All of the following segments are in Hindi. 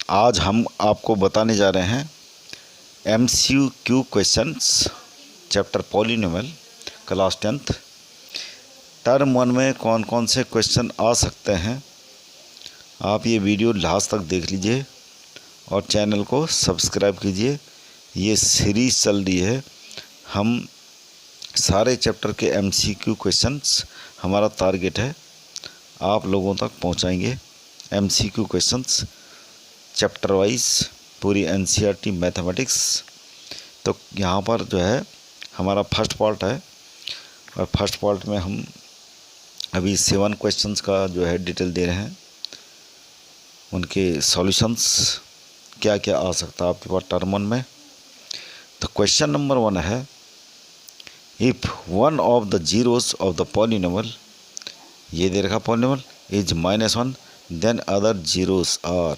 आज हम आपको बताने जा रहे हैं MCQ questions chapter polynomial class 10th। Term 1 में कौन कौन से क्वेश्चन आ सकते हैं, आप ये वीडियो लास्ट तक देख लीजिए और चैनल को सब्सक्राइब कीजिए। ये सीरीज़ चल रही है, हम सारे चैप्टर के MCQ क्वेश्चंस हमारा टारगेट है आप लोगों तक पहुंचाएंगे। MCQ क्वेश्चंस चैप्टर वाइज पूरी NCERT मैथमेटिक्स। तो यहाँ पर जो है हमारा फर्स्ट पार्ट है और फर्स्ट पार्ट में हम अभी 7 क्वेश्चंस का जो है डिटेल दे रहे हैं, उनके सॉल्यूशंस क्या क्या आ सकता है आपके पास टर्म 1 में। तो क्वेश्चन नंबर 1 है, if one of the zeros of the polynomial, ये दे रखा polynomial is -1 then other zeros are.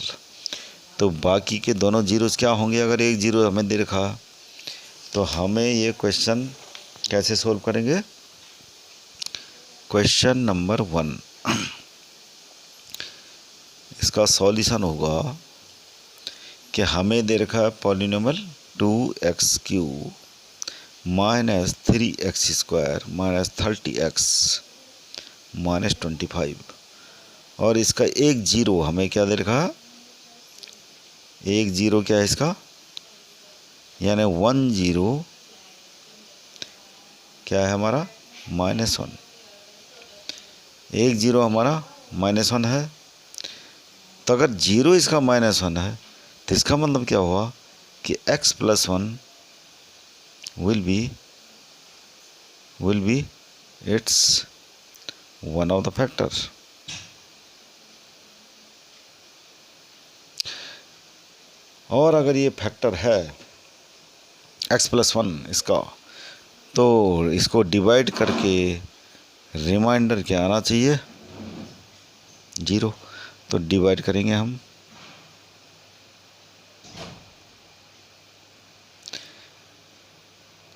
तो बाकी के दोनों जीरोस क्या होंगे? अगर एक जीरो हमें दे रखा तो हमें ये क्वेश्चन कैसे सोल्व करेंगे? क्वेश्चन नंबर 1 इसका सॉल्यूशन होगा कि हमें दे रखा है पॉलिनोमियल 2x³ -3x² -30x -25 और इसका एक जीरो हमें क्या दे रखा है? एक जीरो क्या है इसका, यानी 1 जीरो क्या है हमारा? -1। एक जीरो हमारा -1 है। तो अगर जीरो इसका -1 है तो इसका मतलब क्या हुआ कि x+1 will be its one of the factor। और अगर ये फैक्टर है x+1 इसका, तो इसको डिवाइड करके रिमाइंडर क्या आना चाहिए? 0। तो डिवाइड करेंगे हम,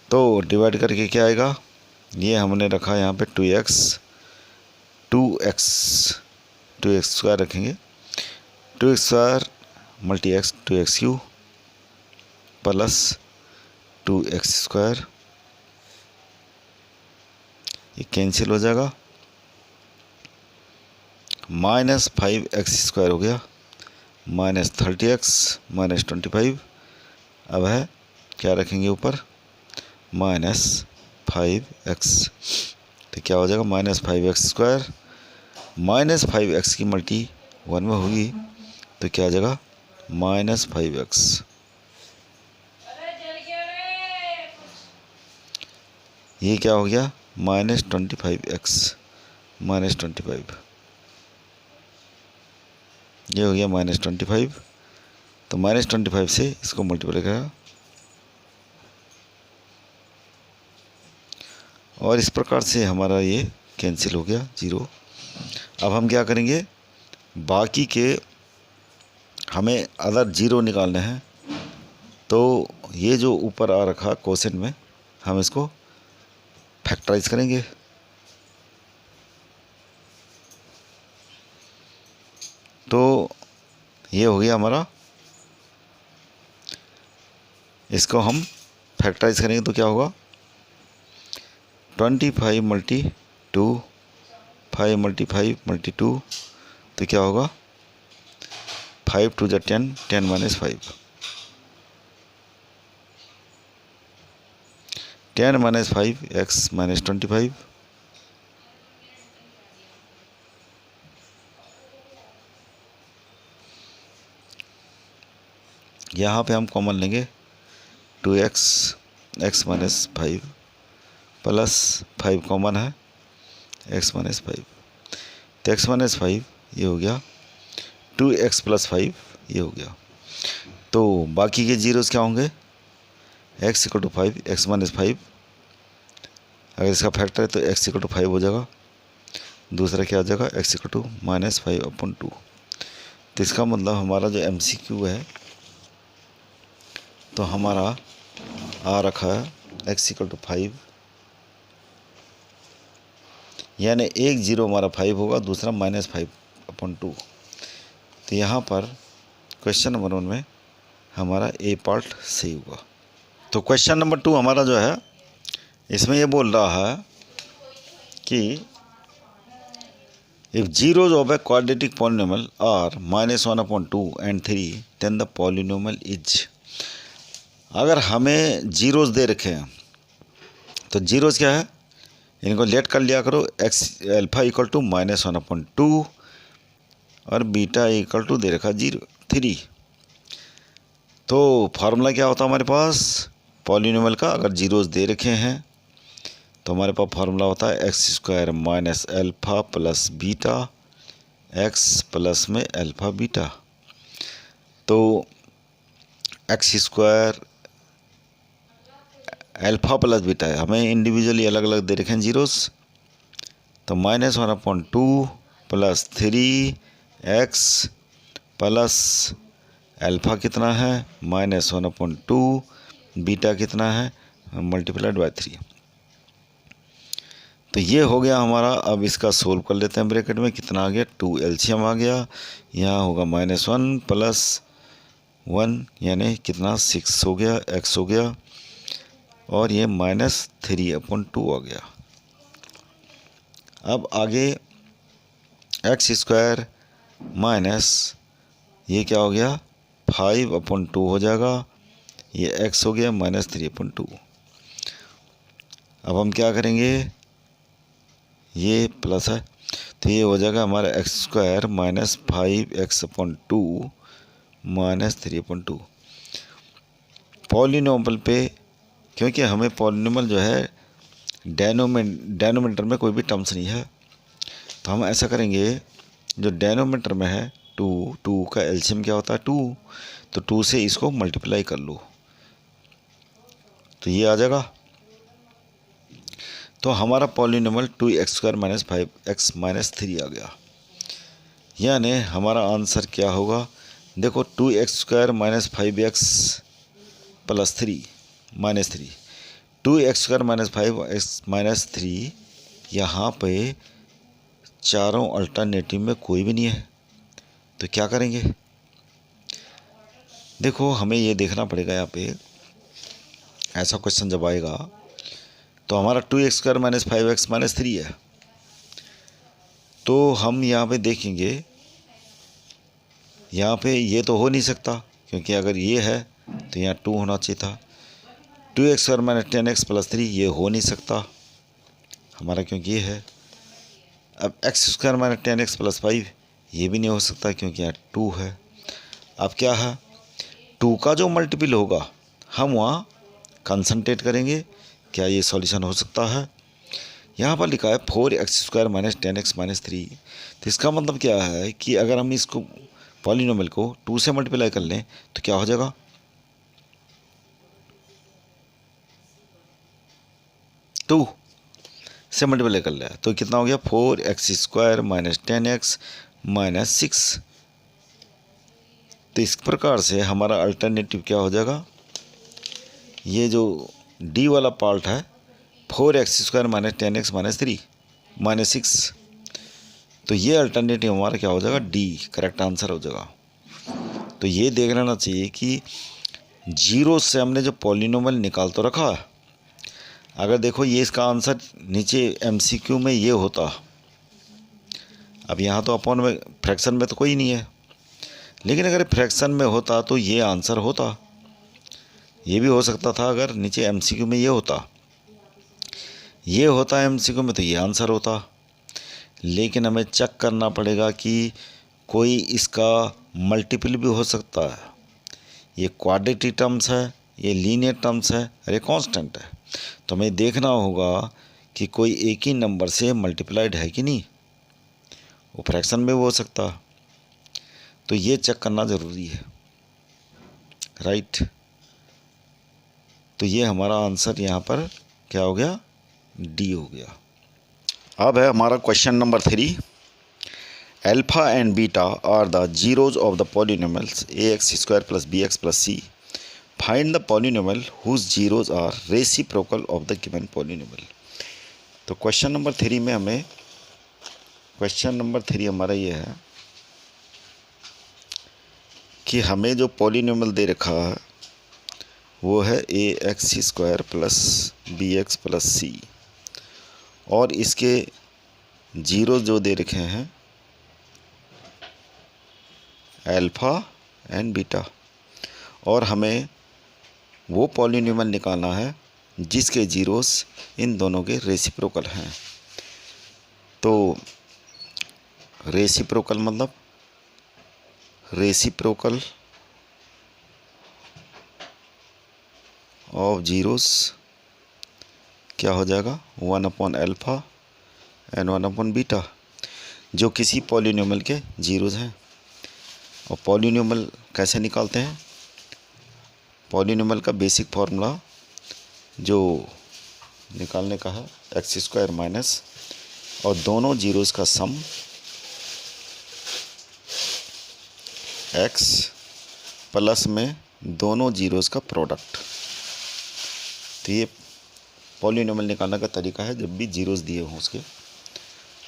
तो डिवाइड करके क्या आएगा? ये हमने रखा यहाँ पे 2x² रखेंगे, 2x² × 2x³ प्लस 2x², ये कैंसिल हो जाएगा, -5x² हो गया, -30x -25। अब है क्या रखेंगे ऊपर? -5x। तो क्या हो जाएगा? -5x² -5x की मल्टी 1 में होगी तो क्या आ जाएगा? -5x। ये क्या हो गया? -25x -25, ये हो गया -25। तो -25 से इसको मल्टीप्लाई करेगा और इस प्रकार से हमारा ये कैंसिल हो गया 0। अब हम क्या करेंगे? बाकी के हमें अदर जीरो निकालने हैं, तो ये जो ऊपर आ रखा क्वेश्चन में हम इसको फैक्टराइज करेंगे। तो ये हो गया हमारा, इसको हम फैक्टराइज करेंगे तो क्या होगा? 25 × 2 5 × 5 × 2 तो क्या होगा? 5 2 10 10 - 5 10 - 5 x -25। यहाँ पे हम कॉमन लेंगे 2x x -5 प्लस 5 कॉमन है x -5। तो x -5 ये हो गया, 2x + 5 ये हो गया। तो बाकी के जीरोस क्या होंगे? x = 5 x -5, अगर इसका फैक्टर है तो x = 5 हो जाएगा। दूसरा क्या आ जाएगा? x = -5/2। तो इसका मतलब हमारा जो MCQ है तो हमारा आ रखा है x = 5, यानी एक जीरो हमारा 5 होगा, दूसरा -5/2। तो यहाँ पर क्वेश्चन नंबर 1 में हमारा ए पार्ट सही हुआ। तो क्वेश्चन नंबर 2 हमारा जो है इसमें ये बोल रहा है कि if zeros of a quadratic polynomial are -1/2 and 3 then the polynomial is. अगर हमें जीरोज दे रखे हैं तो जीरोज क्या है, इनको लेट कर लिया करो। एक्स अल्फा इक्वल टू -1/2 और बीटा इक्वल टू दे रखा 3। तो फार्मूला क्या होता है हमारे पास पॉलिनोमियल का, अगर जीरोज दे रखे हैं तो हमारे पास फार्मूला होता है x² minus alpha plus beta, x plus में अल्फ़ा बीटा। तो x² अल्फ़ा प्लस बीटा है, हमें इंडिविजुअली अलग अलग दे रखे हैं जीरोस। तो -1/2 प्लस 3x प्लस अल्फ़ा कितना है -1/2, बीटा कितना है मल्टीप्लाइड बाय 3। तो ये हो गया हमारा। अब इसका सोल्व कर लेते हैं। ब्रैकेट में कितना आ गया 2, एलसीएम आ गया। यहाँ होगा -1 प्लस 1 यानी कितना 6 हो गया, x हो गया और ये -3/2 आ गया। अब आगे x² माइनस ये क्या हो गया 5/2 हो जाएगा, ये x हो गया -3/2। अब हम क्या करेंगे, ये प्लस है तो ये हो जाएगा हमारा x² माइनस 5x/2 -3/2। पॉलिनोमियल पे क्योंकि हमें पॉलिनोमियल जो है डेनोमिनेटर में कोई भी टर्म्स नहीं है, तो हम ऐसा करेंगे जो डेनोमिनेटर में है 2 का एलसीएम क्या होता है 2, तो 2 से इसको मल्टीप्लाई कर लो तो ये आ जाएगा। तो हमारा polynomial 2x² minus 5x minus 3 आ गया। यानी हमारा आंसर क्या होगा, देखो 2x² minus 5x plus 3 minus 3, 2x² minus 5x minus 3, यहाँ पे चारों अल्टरनेटिव में कोई भी नहीं है तो क्या करेंगे। देखो हमें ये देखना पड़ेगा, यहाँ पे ऐसा क्वेश्चन जब आएगा तो हमारा 2x² माइनस 5x माइनस 3 है, तो हम यहाँ पे देखेंगे यहाँ पे ये तो हो नहीं सकता क्योंकि अगर ये है तो यहाँ 2 होना चाहिए था। 2x² माइनस 10x प्लस 3 ये हो नहीं सकता हमारा क्योंकि ये है। अब x² माइनस 10x प्लस 5 ये भी नहीं हो सकता क्योंकि यहाँ 2 है। अब क्या है 2 का जो मल्टीपल होगा हम वहाँ कंसंट्रेट करेंगे, क्या ये सॉल्यूशन हो सकता है। यहाँ पर लिखा है 4x² माइनस 10x माइनस 3, तो इसका मतलब क्या है कि अगर हम इसको पॉलिनोमियल को 2 से मल्टीप्लाई कर लें तो क्या हो जाएगा 2 से मल्टीप्लाई कर लिया तो कितना हो गया 4x² माइनस 10x माइनस 6। तो इस प्रकार से हमारा अल्टरनेटिव क्या हो जाएगा, ये जो डी वाला पार्ट है 4x² minus 10x minus 3 minus 6, तो ये अल्टरनेटिव हमारा क्या हो जाएगा डी करेक्ट आंसर हो जाएगा। तो ये देख लेना चाहिए कि जीरो से हमने जो पॉलिनोमियल निकाल तो रखा है, अगर देखो ये इसका आंसर नीचे एमसीक्यू में ये होता, अब यहाँ तो अपॉन में फ्रैक्शन में तो कोई नहीं है, लेकिन अगर फ्रैक्शन में होता तो ये आंसर होता, ये भी हो सकता था अगर नीचे एमसीक्यू में ये होता एमसीक्यू में तो ये आंसर होता। लेकिन हमें चेक करना पड़ेगा कि कोई इसका मल्टीपल भी हो सकता है, ये क्वाड्रेटिक टर्म्स है, ये लीनियर टर्म्स है और ये कांस्टेंट है, तो हमें देखना होगा कि कोई एक ही नंबर से मल्टीप्लाइड है कि नहीं, वो फ्रैक्शन में भी हो सकता, तो ये चेक करना ज़रूरी है राइट। तो ये हमारा आंसर यहाँ पर क्या हो गया डी हो गया। अब है हमारा question number 3, alpha and beta are the zeros of the polynomials ax² plus bx plus c, find the polynomial whose zeros are reciprocal of the given polynomial. तो क्वेश्चन नंबर 3 में हमें हमारा ये है कि हमें जो पॉलिनोमियल दे रखा है वो है a x square plus b x plus c, और इसके जीरो जो दे रखे हैं अल्फ़ा एंड बीटा, और हमें वो पॉलिनोमियल निकालना है जिसके जीरोस इन दोनों के रेसिप्रोकल हैं। तो रेसिप्रोकल मतलब रेसिप्रोकल ऑफ जीरोस क्या हो जाएगा, 1/अल्फ़ा एंड 1/बीटा, जो किसी पॉलिनोमियल के जीरोस हैं। और पॉलिनोमियल कैसे निकालते हैं? पॉलिनोमियल का बेसिक फार्मूला जो निकालने का है एक्स स्क्वायर माइनस और दोनों जीरोस का सम एक्स प्लस में दोनों जीरोस का प्रोडक्ट। तो ये पॉलिनोमियल निकालने का तरीका है जब भी जीरोस दिए हों उसके।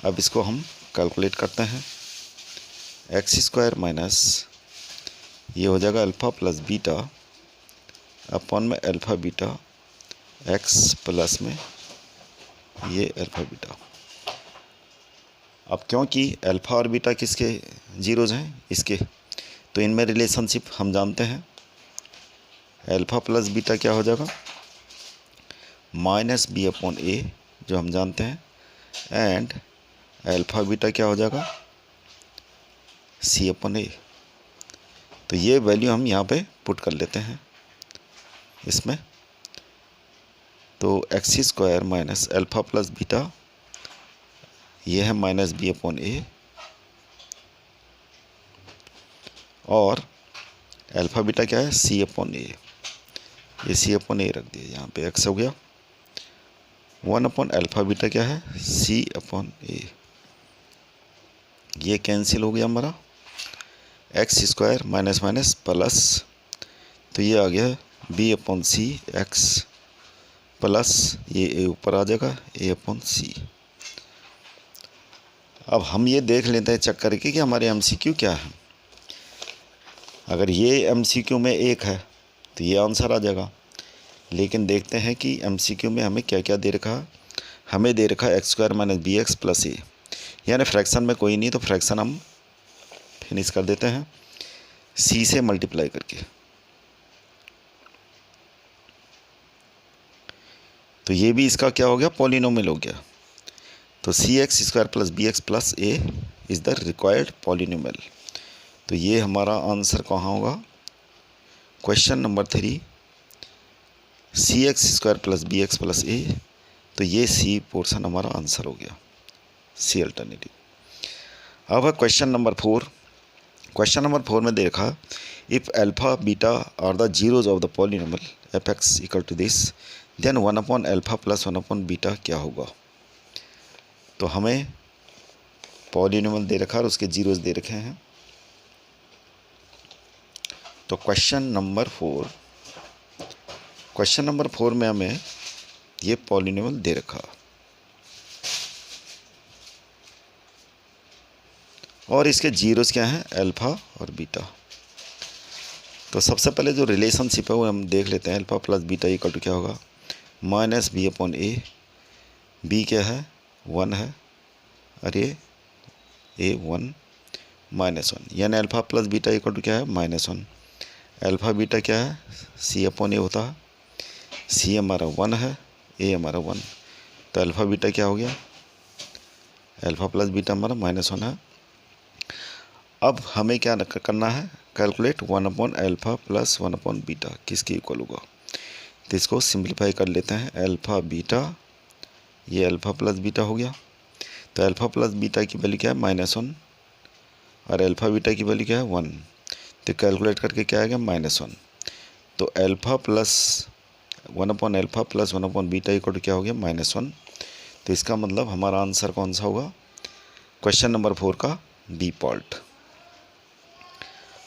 अब इसको हम कैलकुलेट करते हैं। एक्स स्क्वायर माइनस ये हो जाएगा अल्फ़ा प्लस बीटा अपॉन में अल्फ़ा बीटा एक्स प्लस में ये अल्फ़ा बीटा। अब क्योंकि अल्फ़ा और बीटा किसके जीरोज हैं, इसके, तो इनमें रिलेशनशिप हम जानते हैं। अल्फ़ा प्लस बीटा क्या हो जाएगा, माइनस बी अपॉन ए जो हम जानते हैं, एंड अल्फ़ा बीटा क्या हो जाएगा, सी अपॉन ए। तो ये वैल्यू हम यहाँ पे पुट कर लेते हैं इसमें। तो x square minus alpha plus beta ये है माइनस बी अपॉन ए, और अल्फ़ा बीटा क्या है, सी अपॉन ए। ये सी अपॉन ए रख दिया, यहाँ पे एक्स हो गया। 1/अल्फ़ा बीटा क्या है, सी अपॉन ए। ये कैंसिल हो गया हमारा, x square minus minus plus, तो ये आ गया बी अपॉन सी एक्स प्लस ये ए ऊपर आ जाएगा ए अपॉन सी। अब हम ये देख लेते हैं चेक करके कि हमारे एमसीक्यू क्या है। अगर ये एमसीक्यू में एक है तो ये आंसर आ जाएगा, लेकिन देखते हैं कि एमसीक्यू में हमें क्या क्या दे रखा है। हमें दे रखा है x square minus b x plus a, यानी फ्रैक्शन में कोई नहीं, तो फ्रैक्शन हम फिनिश कर देते हैं सी से मल्टीप्लाई करके। तो ये भी इसका क्या हो गया, पॉलिनोमियल हो गया। तो c x square plus b x plus a is the required polynomial. तो ये हमारा आंसर कहाँ होगा, question number 3, c x square plus b x plus a. तो ये सी पोर्शन हमारा आंसर हो गया, सी अल्टरनेटिव। अब है क्वेश्चन नंबर 4। क्वेश्चन नंबर 4 में देखा, if alpha beta are the zeros of the polynomial F x equal to this, then 1/अल्फ़ा प्लस 1/बीटा क्या होगा। तो हमें पॉलिनोमियल दे रखा है और उसके जीरोज दे रखे हैं। तो क्वेश्चन नंबर 4 में हमें ये पॉलिनोमियल दे रखा और इसके जीरोस क्या हैं, अल्फ़ा और बीटा। तो सबसे पहले जो रिलेशनशिप है वो हम देख लेते हैं। Alpha plus beta equal to क्या होगा, माइनस बी अपॉन ए। बी क्या है, 1 है, और ये ए 1 -1, यानी alpha plus beta equal to क्या है, -1। अल्फ़ा बीटा क्या है, सी अपॉन ए होता है। सी हमारा 1 है, ए हमारा 1, तो अल्फ़ा बीटा क्या हो गया, अल्फ़ा प्लस बीटा हमारा -1 है। अब हमें क्या करना है, कैलकुलेट 1/अल्फ़ा प्लस 1/बीटा किसके इक्वल होगा। तो इसको सिंप्लीफाई कर लेते हैं, अल्फ़ा बीटा, ये अल्फ़ा प्लस बीटा हो गया। तो अल्फ़ा प्लस बीटा की वैल्यू क्या है, -1, और अल्फ़ा बीटा की वैल्यू क्या है, 1। तो कैलकुलेट करके क्या आएगा, -1। तो अल्फ़ा प्लस 1/अल्फ़ा प्लस 1/बीटा इक्वल टू क्या हो गया, -1। तो इसका मतलब हमारा आंसर कौन सा होगा, क्वेश्चन नंबर 4 का बी पार्ट।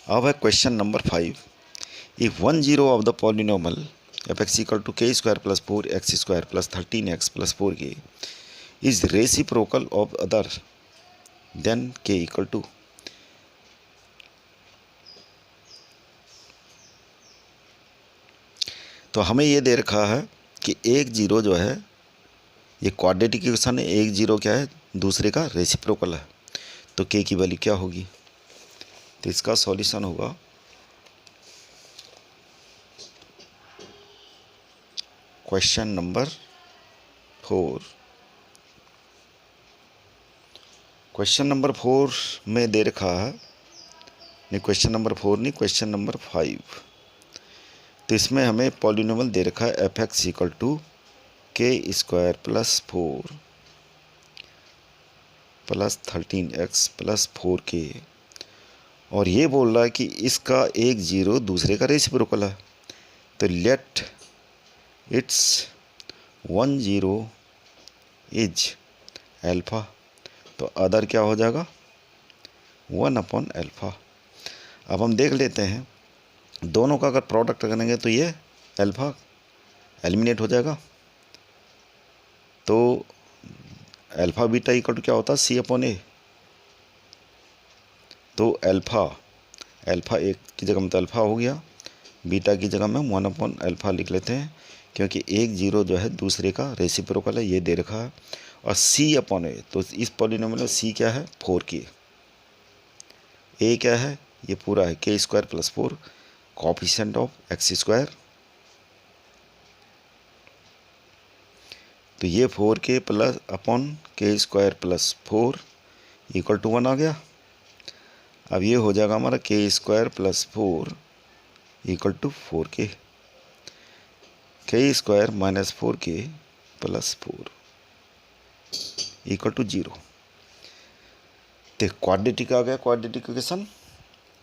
अब है question number 5। If 1 zero of the polynomial F x equal to k square plus 4x square plus 13x plus 4k is reciprocal of other then k equal to. तो हमें ये दे रखा है कि एक जीरो जो है ये क्वाड्रेटिक इक्वेशन है, एक जीरो क्या है दूसरे का रेसिप्रोकल है, तो के की वैल्यू क्या होगी। तो इसका सॉल्यूशन होगा क्वेश्चन नंबर 4। क्वेश्चन नंबर 4 में दे रखा है, नहीं क्वेश्चन नंबर 4 नहीं, क्वेश्चन नंबर 5। तो इसमें हमें पॉलिनोमियल दे रखा है F x equal to k square plus 4 plus 13x plus 4k, और ये बोल रहा है कि इसका एक जीरो दूसरे का रेसिप्रोकल है, तो let its one zero is alpha, तो अदर क्या हो जाएगा 1 अपॉन एल्फा। अब हम देख लेते हैं दोनों का अगर प्रोडक्ट करेंगे तो ये एल्फा एलिमिनेट हो जाएगा, तो एल्फा बीटा इक्वल टू क्या होता है सी अपॉन ए। तो एल्फा एक की जगह में तो एल्फा हो गया, बीटा की जगह में 1 अपॉन एल्फा लिख लेते हैं, क्योंकि एक जीरो जो है दूसरे का रेसिप्रोकल है, ये दे रखा है। और सी अपॉन ए, तो इस पॉलिनोमियल में सी क्या है 4k, ए क्या है ये पूरा है के square plus 4 coefficient of x square, तो ये 4k प्लस अपॉन के स्क्वायर प्लस 4 इक्वल टू 1 आ गया। अब ये हो जाएगा हमारा के square plus 4 equal to 4k, K square minus 4k plus 4 equal to 0। तो क्वाड्रेटिक आ गया, क्वाड्रेटिक इक्वेशन।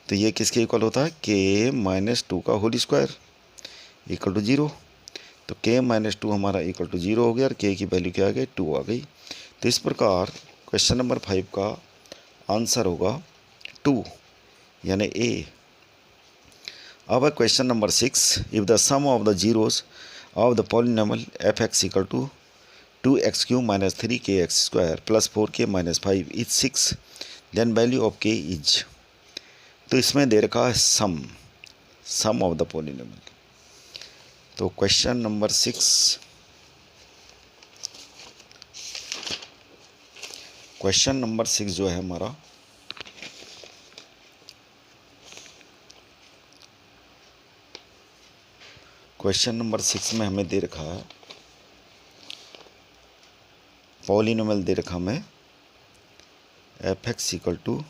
तो ये किसके इक्वल होता है के माइनस 2 का होल स्क्वायर इक्वल टू 0। तो के माइनस 2 हमारा इक्वल टू 0 हो गया, और के की वैल्यू क्या आ गई 2 आ गई। तो इस प्रकार क्वेश्चन नंबर 5 का आंसर होगा 2 यानी ए। अब question number 6, if the sum of the zeros of the polynomial F x equal to 2x³ minus 3kx square plus 4k minus 5 is 6, then value of k is. तो इसमें दे रखा है सम ऑफ द पॉलिनोमियल। तो क्वेश्चन नंबर 6, क्वेश्चन नंबर 6 जो है हमारा क्वेश्चन नंबर 6 में हमें दे रखा है पॉलिनोमियल दे रखा हमें F x equal to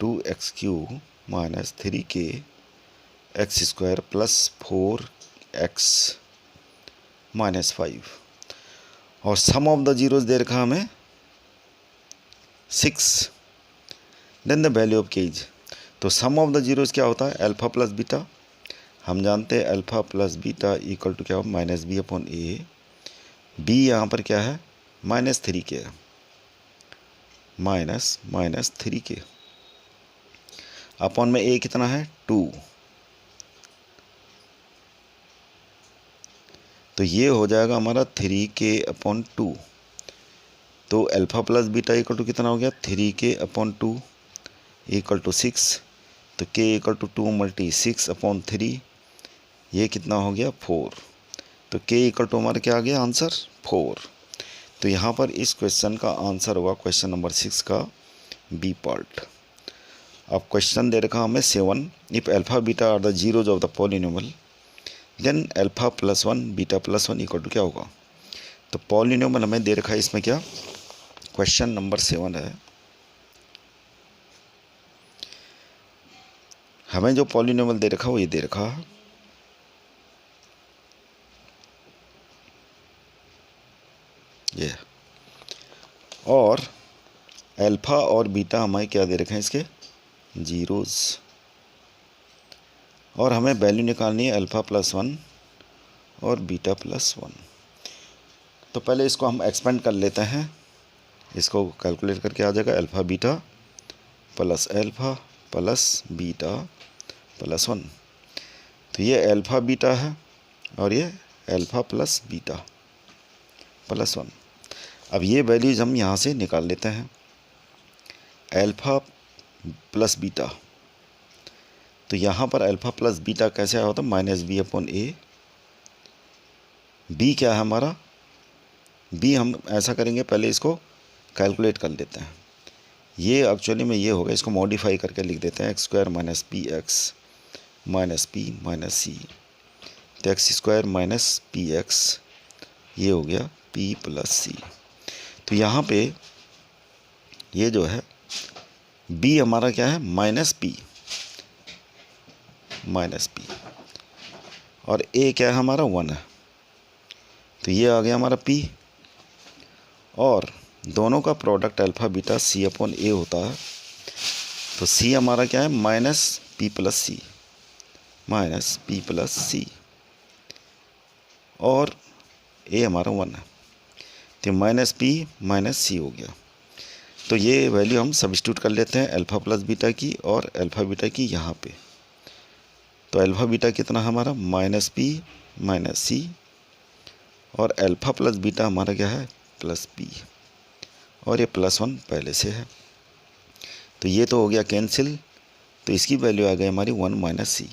2x³ minus 3k X square plus 4x minus 5, और सम ऑफ द जीरोज दे रखा हमें 6, then the value of K is. तो सम ऑफ द जीरोज क्या होता है अल्फा प्लस बीटा, हम जानते हैं alpha plus beta equal to क्या हो माइनस बी अपॉन ए। बी यहाँ पर क्या है माइनस 3k है, माइनस 3k अपॉन में ए कितना है 2, तो ये हो जाएगा हमारा 3k अपॉन 2। तो alpha plus beta equal to कितना हो गया 3k अपॉन 2 इक्वल टू 6, तो k equal to 2 multi 6 upon 3, ये कितना हो गया 4। तो k इक्वल टू हमारा क्या आ गया आंसर 4। तो यहाँ पर इस क्वेश्चन का आंसर होगा क्वेश्चन नंबर 6 का बी पार्ट। अब क्वेश्चन दे रखा हमें 7, if alpha beta are the zeros of the polynomial then alpha plus 1 beta plus 1 equal to क्या होगा। तो पॉलिनोमियल हमें दे रखा है, इसमें क्या क्वेश्चन नंबर 7 है, हमें जो पॉलिनोमियल दे रखा वो ये दे रखा है ये, और अल्फा और बीटा हमें क्या दे रखे हैं इसके जीरोज, और हमें वैल्यू निकालनी है अल्फा प्लस 1 और बीटा प्लस 1। तो पहले इसको हम एक्सपेंड कर लेते हैं, इसको कैलकुलेट करके आ जाएगा alpha beta plus alpha plus beta plus 1। तो ये अल्फा बीटा है और ये अल्फा प्लस बीटा प्लस 1। अब ये वैल्यूज हम यहाँ से निकाल लेते हैं, अल्फा प्लस बीटा, तो यहाँ पर अल्फा प्लस बीटा कैसे आया होता है माइनस बी अपॉन ए बी क्या है हमारा, बी हम ऐसा करेंगे, पहले इसको कैलकुलेट कर लेते हैं। ये एक्चुअली में ये होगा, इसको मॉडिफाई करके लिख देते हैं, x square minus p x minus p minus c, तो x square minus p x ये हो गया पी प्लस सी। तो यहाँ पे ये जो है बी हमारा क्या है, माइनस पी और ए क्या है हमारा 1 है, तो ये आ गया हमारा पी, और दोनों का प्रोडक्ट अल्फ़ा बीटा सी अपॉन ए होता है, तो सी हमारा क्या है माइनस पी प्लस सी और ए हमारा 1 है, तो माइनस पी माइनस सी हो गया। तो ये वैल्यू हम सब्स्टिट्यूट कर लेते हैं अल्फ़ा प्लस बीटा की और अल्फ़ा बीटा की यहाँ पे। तो अल्फ़ा बीटा कितना हमारा माइनस पी माइनस सी और अल्फ़ा प्लस बीटा हमारा क्या है प्लस पी, और ये +1 पहले से है, तो ये तो हो गया कैंसिल, तो इसकी वैल्यू आ गई हमारी 1 माइनस सी।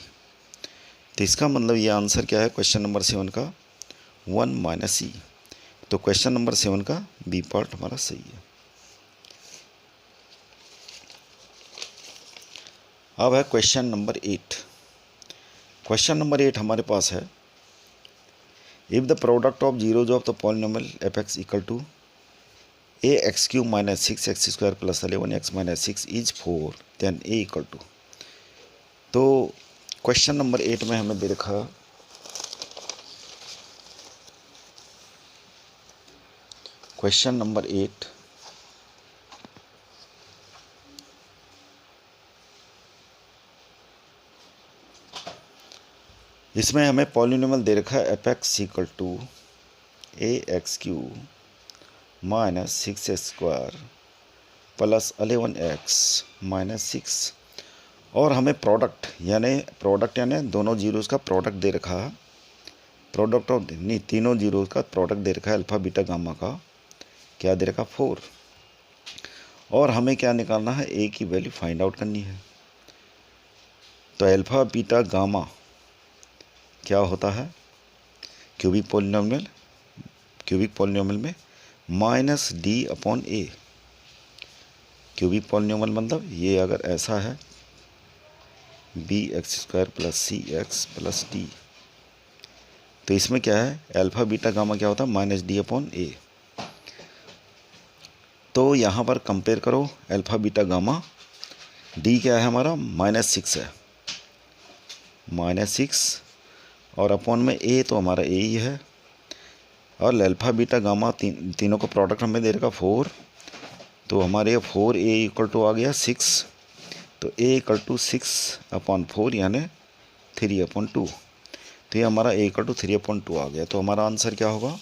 तो इसका मतलब ये आंसर क्या है क्वेश्चन नंबर 7 का 1 माइनस सी। तो क्वेश्चन नंबर 7 का बी पार्ट हमारा सही है। अब है क्वेश्चन नंबर 8। क्वेश्चन नंबर 8 हमारे पास है, if the product of zeros of the polynomial F x equal to A x cube minus 6x square plus 11x minus 6 is 4 then A equal to. तो क्वेश्चन नंबर 8 में हमें दे रखा क्वेश्चन नंबर 8 इसमें हमें पॉलिनोमियल दे रखा है F x equal to A x cube minus 6x square plus 11x minus 6, और हमें प्रोडक्ट यानी दोनों जीरोज़ का प्रोडक्ट दे रखा है, प्रोडक्ट ऑफ नहीं तीनों जीरोज़ का प्रोडक्ट दे रखा है अल्फ़ा बीटा गामा का, क्या दे रखा 4, और हमें क्या निकालना है ए की वैल्यू फाइंड आउट करनी है। तो अल्फ़ा बीटा गामा क्या होता है क्यूबिक पॉलिनोमियल में माइनस डी अपॉन ए। क्यूबिक पॉलिनोमियल मतलब ये अगर ऐसा है B x square plus c x plus d, तो इसमें क्या है अल्फ़ा बीटा गामा क्या होता है माइनस डी अपॉन ए। तो यहाँ पर कंपेयर करो अल्फ़ा बीटा गामा, डी क्या है हमारा -6 है, -6 और अपॉन में ए तो हमारा ए ही है, और अल्फ़ा बीटा गामा तीनों का प्रोडक्ट हमें दे रखा 4, तो हमारे 4 ए इक्वल टू आ गया 6, तो ए इक्वल टू 6 अपॉन 4 यानी 3/2, तो ये हमारा ए इक्वल टू 3/2 आ गया। तो हमारा आंसर क्या होगा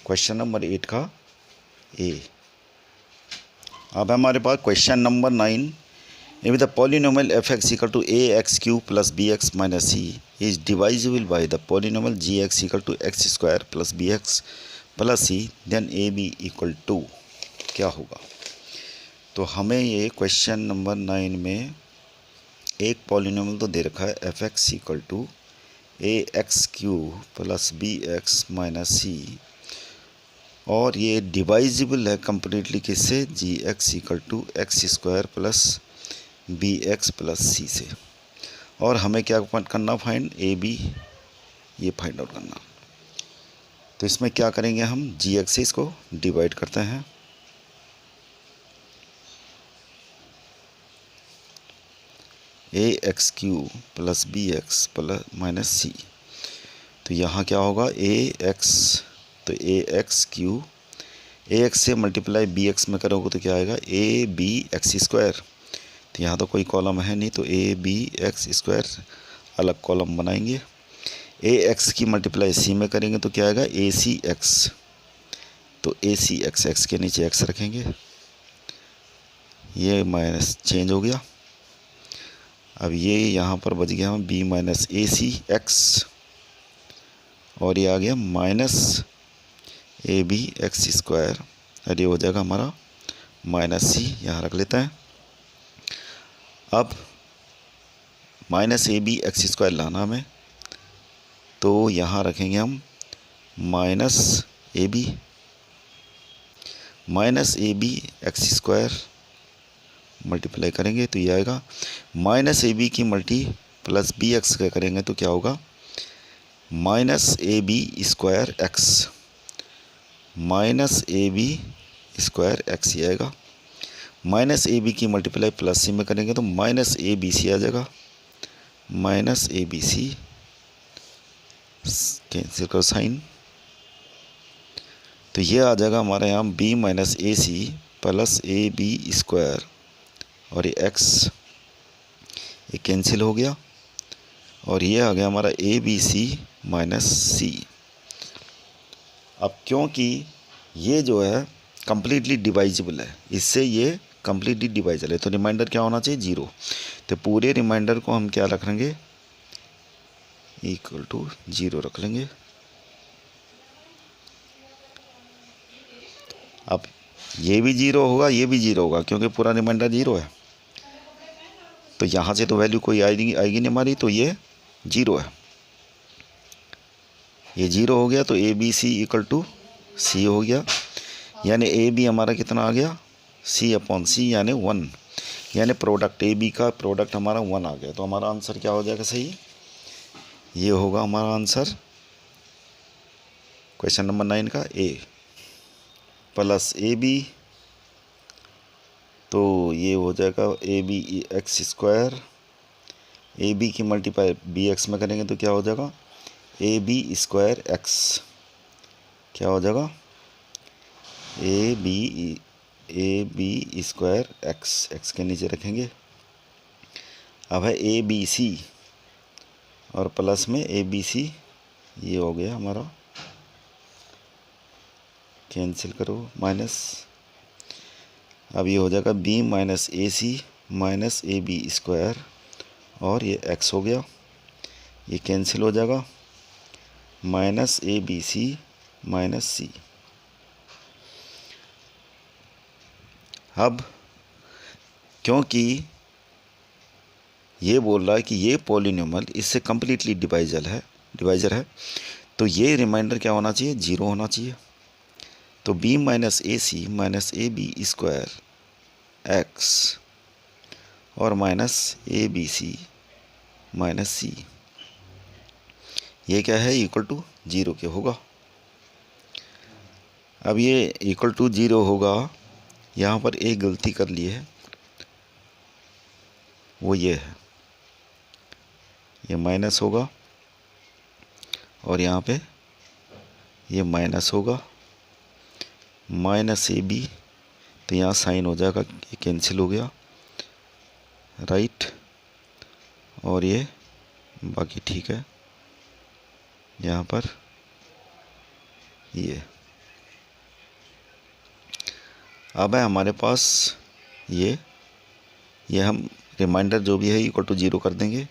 क्वेश्चन नंबर 8 का ए। अब हमारे पास question number 9, if the polynomial f(x) equal to ax cube plus bx minus c is divisible by the polynomial gx equal to x square plus bx plus c then ab equal to क्या होगा। तो हमें ये क्वेश्चन नंबर 9 में एक पॉलिनोमियल तो दे रखा है f(x) equal to ax cube plus bx minus c, और ये डिवाइजिबल है कम्प्लीटली किससे gx equal to x square plus b x plus c से, और हमें क्या करना फाइंड ए बी ये फाइंड आउट करना। तो इसमें क्या करेंगे हम जी एक्स से इसको डिवाइड करते हैं, a x cube plus b x plus minus c, तो यहाँ क्या होगा ए एक्स, तो a x cube a x से मल्टीप्लाई बी एक्स में करोगे तो क्या आएगा ए बी एक्स स्क्वायर, तो यहाँ तो कोई कॉलम है नहीं, तो ए बी एक्स स्क्वायर अलग कॉलम बनाएंगे, ए एक्स की मल्टीप्लाई सी में करेंगे तो क्या आएगा ए सी एक्स, तो ए सी एक्स एक्स के नीचे एक्स रखेंगे, ये माइनस चेंज हो गया। अब ये यहाँ पर बच गया बी माइनस ए सी एक्स, और ये आ गया minus A B x square, और ये हो जाएगा हमारा माइनस सी, यहाँ रख लेते हैं। अब minus A B x square लाना हमें, तो यहाँ रखेंगे हम minus A B x square multiply करेंगे तो ये आएगा माइनस ए बी की मल्टी प्लस बी एक्स का करेंगे तो क्या होगा minus A B square x, minus A B square x ही आएगा। माइनस ए बी की मल्टीप्लाई प्लस सी में करेंगे तो माइनस ए बी सी आ जाएगा, माइनस ए बी सी कैंसिल करो साइन, तो ये आ जाएगा हमारे यहाँ B minus A C plus A B square और ये एक्स ये कैंसिल हो गया और ये आ गया हमारा ए बी सी माइनस सी। अब क्योंकि ये जो है कम्प्लीटली डिवाइजिबल है, इससे ये कम्प्लीटली डिवाइजल है तो रिमाइंडर क्या होना चाहिए 0। तो पूरे रिमाइंडर को हम क्या रख लेंगे इक्वल टू 0 रख लेंगे। अब ये भी 0 होगा, ये भी 0 होगा क्योंकि पूरा रिमाइंडर 0 है, तो यहाँ से तो वैल्यू कोई आएगी नहीं हमारी, तो ये 0 है, ये 0 हो गया। तो a b c equal to c हो गया, यानी ए बी हमारा कितना आ गया सी अपॉन सी यानी 1, यानी प्रोडक्ट ए बी का प्रोडक्ट हमारा 1 आ गया। तो हमारा आंसर क्या हो जाएगा सही, ये होगा हमारा आंसर क्वेश्चन नंबर 9 का ए प्लस ए बी, तो ये हो जाएगा A B x square, A B की मल्टीप्लाई बी एक्स में करेंगे तो क्या हो जाएगा ए बी स्क्वायर एक्स, क्या हो जाएगा ए बी स्क्वायर एक्स के नीचे रखेंगे। अब है ए बी सी और प्लस में ए बी सी, ये हो गया हमारा, कैंसिल करो माइनस, अब ये हो जाएगा b minus A c minus A B square और ये एक्स हो गया, ये कैंसिल हो जाएगा माइनस ए बी सी माइनस सी। अब क्योंकि ये बोल रहा है कि ये पॉलिनोमियल इससे कम्प्लीटली डिवाइजर है तो ये रिमाइंडर क्या होना चाहिए 0 होना चाहिए। तो b minus A c minus A B square x और माइनस ए बी सी माइनस सी, ये क्या है इक्वल टू 0 के होगा। अब ये इक्वल टू 0 होगा, यहाँ पर एक गलती कर ली है, वो ये है, ये माइनस होगा और यहाँ पे ये माइनस होगा, माइनस ए बी, तो यहाँ साइन हो जाएगा, ये कैंसिल हो गया राइट, और ये बाकी ठीक है। यहाँ पर ये अब है हमारे पास ये हम रिमाइंडर जो भी है इक्वल टू 0 कर देंगे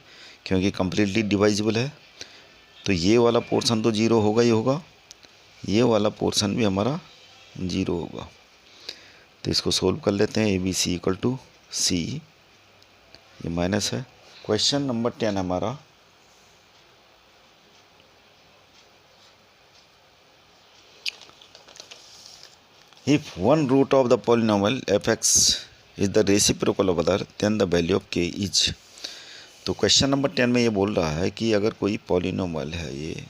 क्योंकि कम्प्लीटली डिवाइजिबल है। तो ये वाला पोर्शन तो 0 होगा ही होगा, ये वाला पोर्शन भी हमारा 0 होगा। तो इसको सोल्व कर लेते हैं, a b c equal to c, ये माइनस है। क्वेश्चन नंबर 10 हमारा if one root of the polynomial fx is the reciprocal of other then the value of k is। तो क्वेश्चन नंबर 10 में ये बोल रहा है कि अगर कोई पॉलिनोमियल है ये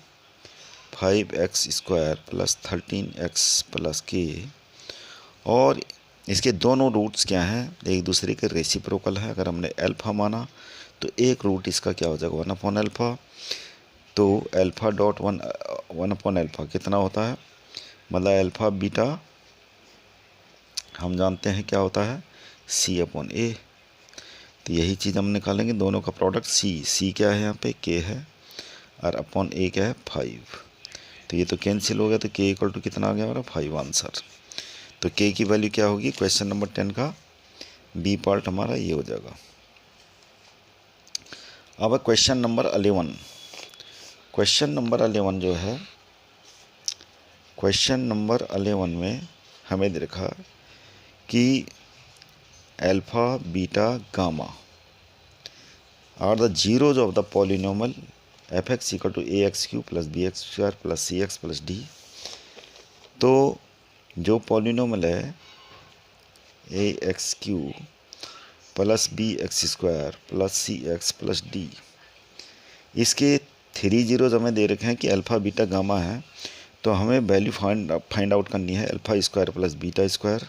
5x square plus 13x plus के और इसके दोनों रूट्स क्या हैं एक दूसरे के रेसिप्रोकल है। अगर हमने अल्फ़ा माना तो एक रूट इसका क्या हो जाएगा 1/α, तो अल्फ़ा डॉट 1/α कितना होता है, मतलब अल्फ़ा बीटा हम जानते हैं क्या होता है C/A। तो यही चीज़ हम निकालेंगे, दोनों का प्रोडक्ट C क्या है यहाँ पे K है और अपॉन A क्या है 5। तो ये तो कैंसिल हो गया, तो K इक्वल टू कितना आ गया हमारा 5 आंसर। तो K की वैल्यू क्या होगी क्वेश्चन नंबर 10 का B पार्ट हमारा ये हो जाएगा। अब क्वेश्चन नंबर 11, क्वेश्चन नंबर 11 जो है क्वेश्चन नंबर 11 में हमें देखा कि alpha beta gamma are the zeros of the polynomial F x equal to A x cube plus b x square plus c x plus d. तो जो पॉलिनोमियल है a x cube plus b x square plus c x plus d, इसके 3 जीरोज हमें दे रखे हैं कि अल्फ़ा बीटा गामा है। तो हमें वैल्यू फाइंड आउट करनी है alpha square plus beta square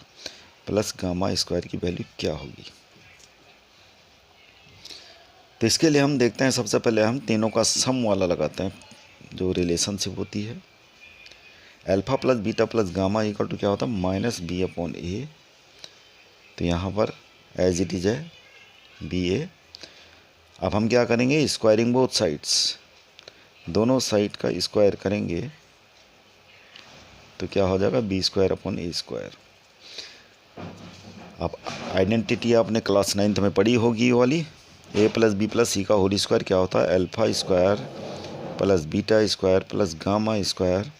plus gamma square की वैल्यू क्या होगी। तो इसके लिए हम देखते हैं, सबसे पहले हम तीनों का सम वाला लगाते हैं जो रिलेशनशिप होती है। Alpha plus beta plus gamma equal to क्या होता है माइनस बी अपॉन ए। तो यहाँ पर एज इट इज़ है बी ए। अब हम क्या करेंगे, स्क्वायरिंग बोथ साइड्स, दोनों साइड का स्क्वायर करेंगे तो क्या हो जाएगा बी स्क्वायर अपॉन ए स्क्वायर। अब आइडेंटिटी आपने क्लास 9th में पढ़ी होगी ये वाली, ए प्लस बी प्लस सी का होल स्क्वायर क्या होता है alpha square plus beta square plus gamma square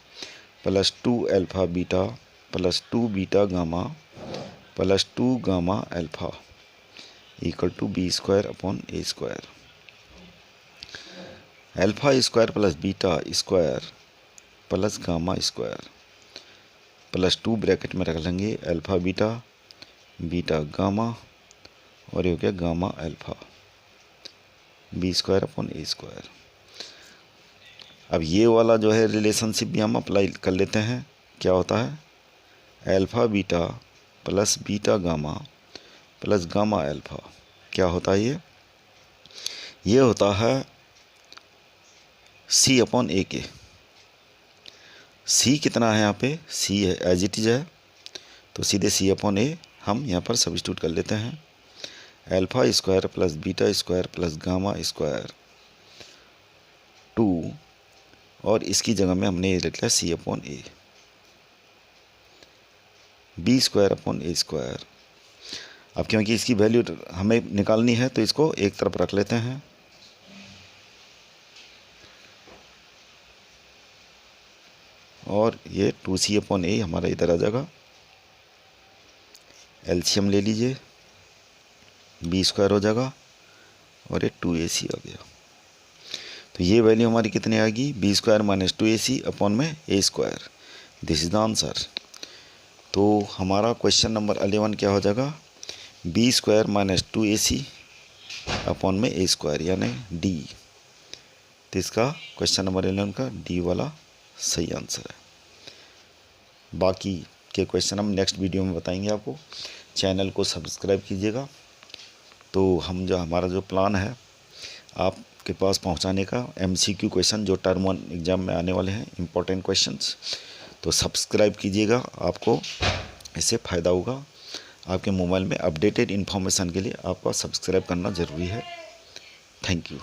plus 2 alpha beta plus 2 beta gamma plus 2 gamma alpha equal to B square upon A square. Alpha square plus beta square plus gamma square plus 2 bracket में रख लेंगे अल्फ़ा बीटा बीटा गामा और ये हो गया gamma alpha b square upon ए स्क्वायर। अब ये वाला जो है रिलेशनशिप भी हम अप्लाई कर लेते हैं। क्या होता है alpha beta plus beta gamma plus gamma alpha क्या होता है ये होता है सी अपॉन ए के। सी कितना है यहाँ पे, सी है एज इट इज़ है, तो सीधे सी अपॉन ए हम यहाँ पर सब्स्टिट्यूट कर लेते हैं। Alpha square plus beta square plus gamma square 2 और इसकी जगह में हमने ये लिख लिया c upon A B square upon A square. अब क्योंकि इसकी वैल्यू हमें निकालनी है तो इसको एक तरफ रख लेते हैं। और ये 2c अपॉन ए हमारा इधर आ जाएगा। एलसीएम ले लीजिए, बी स्क्वायर हो जाएगा और ये 2ac आ गया। तो ये वैल्यू हमारी कितनी आएगी B square minus 2ac upon में a square. This is the answer. तो हमारा क्वेश्चन नंबर 11 क्या हो जाएगा B square minus 2ac upon में ए स्क्वायर यानी डी। तो इसका क्वेश्चन नंबर 11 का डी वाला सही आंसर है। बाकी के क्वेश्चन हम नेक्स्ट वीडियो में बताएंगे आपको। चैनल को सब्सक्राइब कीजिएगा। तो हम जो हमारा जो प्लान है आपके पास पहुंचाने का MCQ क्वेश्चन जो टर्म 1 एग्ज़ाम में आने वाले हैं इम्पोर्टेंट क्वेश्चंस, तो सब्सक्राइब कीजिएगा, आपको इससे फ़ायदा होगा। आपके मोबाइल में अपडेटेड इन्फॉर्मेशन के लिए आपका सब्सक्राइब करना ज़रूरी है। Thank you.